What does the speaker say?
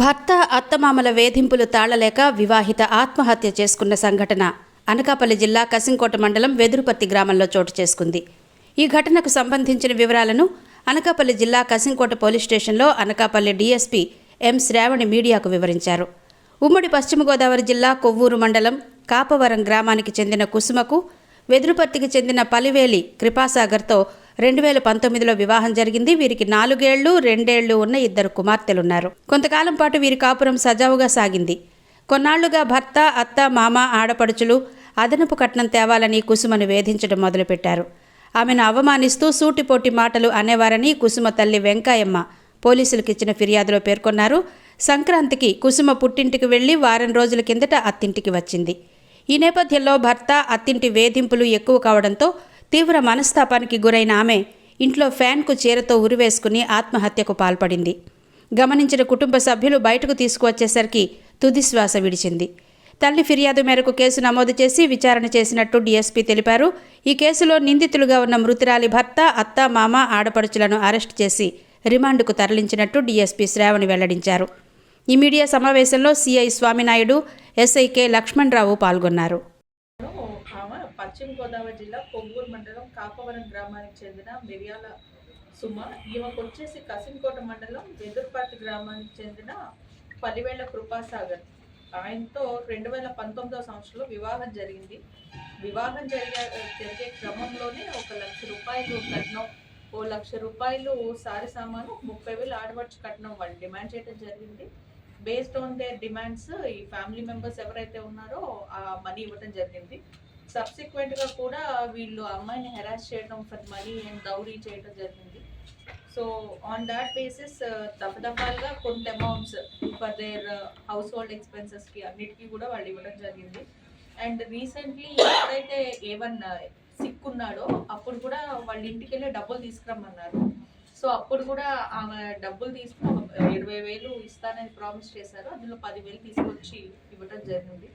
భర్త అత్తమామల వేధింపులు తాళలేక వివాహిత ఆత్మహత్య చేసుకున్న సంఘటన అనకాపల్లి జిల్లా కసింకోట మండలం వెదురుపర్తి గ్రామంలో చోటు చేసుకుంది. ఈ ఘటనకు సంబంధించిన వివరాలను అనకాపల్లి జిల్లా కసింకోట పోలీస్ స్టేషన్లో అనకాపల్లి డీఎస్పీ ఎం శ్రావణి మీడియాకు వివరించారు. ఉమ్మడి పశ్చిమ గోదావరి జిల్లా కొవ్వూరు మండలం కాపవరం గ్రామానికి చెందిన కుసుమకు వెదురుపర్తికి చెందిన పలివేలి కృపాసాగర్తో 2019లో వివాహం జరిగింది. వీరికి 4 ఏళ్లు 2 ఏళ్లు ఉన్న 2 కుమార్తెలున్నారు. కొంతకాలం పాటు వీరి కాపురం సజావుగా సాగింది. కొన్నాళ్లుగా భర్త, అత్త, మామ, ఆడపడుచులు అదనపు కట్నం తేవాలని కుసుమను వేధించడం మొదలుపెట్టారు. ఆమెను అవమానిస్తూ సూటిపోటి మాటలు అనేవారని కుసుమ తల్లి వెంకాయమ్మ పోలీసులకు ఇచ్చిన ఫిర్యాదులో పేర్కొన్నారు. సంక్రాంతికి కుసుమ పుట్టింటికి వెళ్లి వారం రోజుల కిందట అత్తింటికి వచ్చింది. ఈ నేపథ్యంలో భర్త, అత్తింటి వేధింపులు ఎక్కువ కావడంతో తీవ్ర మనస్తాపానికి గురైన ఆమె ఇంట్లో ఫ్యాన్కు చీరతో ఉరివేసుకుని ఆత్మహత్యకు పాల్పడింది. గమనించిన కుటుంబ సభ్యులు బయటకు తీసుకువచ్చేసరికి తుదిశ్వాస విడిచింది. తల్లి ఫిర్యాదు మేరకు కేసు నమోదు చేసి విచారణ చేసినట్టు డీఎస్పీ తెలిపారు. ఈ కేసులో నిందితులుగా ఉన్న మృతురాలి భర్త, అత్త, మామ, ఆడపడుచులను అరెస్టు చేసి రిమాండ్కు తరలించినట్టు డీఎస్పీ శ్రావణి వెల్లడించారు. ఈ మీడియా సమావేశంలో CI Swami Naidu, SI K Lakshmanarao పాల్గొన్నారు. పశ్చిమ గోదావరి జిల్లా కొవ్వూరు మండలం కాపవరం గ్రామానికి చెందిన మిరియాల సుమ. ఈమెకు వచ్చేసి కసింకోట మండలం వెదురుపర్తి గ్రామానికి చెందిన పలివేళ్ల కృపాసాగర్. ఆయనతో 2019వ సంవత్సరంలో వివాహం జరిగింది. వివాహం జరిగే క్రమంలోనే 1 లక్ష రూపాయలు కట్నం, 1 లక్ష రూపాయలు సారి సామాను, 30,000 ఆడవచ్చు కట్నం వాళ్ళు డిమాండ్ చేయడం జరిగింది. బేస్డ్ ఆన్ దేర్ డిమాండ్స్ ఈ ఫ్యామిలీ మెంబర్స్ ఎవరైతే ఉన్నారో ఆ మనీ ఇవ్వడం జరిగింది. సబ్సిక్వెంట్గా కూడా వీళ్ళు అమ్మాయిని హెరాస్ చేయడం ఫర్ మనీ అండ్ దౌరీ చేయడం జరిగింది. సో ఆన్ దాట్ బేసిస్ దఫాలుగా కొంత amounts for their household ఎక్స్పెన్సెస్కి అన్నిటికీ కూడా వాళ్ళు ఇవ్వడం జరిగింది. అండ్ రీసెంట్లీ ఎప్పుడైతే A1 సిక్ ఉన్నాడో అప్పుడు కూడా వాళ్ళ ఇంటికి వెళ్ళి డబ్బులు తీసుకురమ్మన్నారు. సో అప్పుడు కూడా ఆమె డబ్బులు తీసుకుని 20,000 ఇస్తానని ప్రామిస్ చేశారు. అందులో 10,000 తీసుకొచ్చి ఇవ్వడం జరిగింది.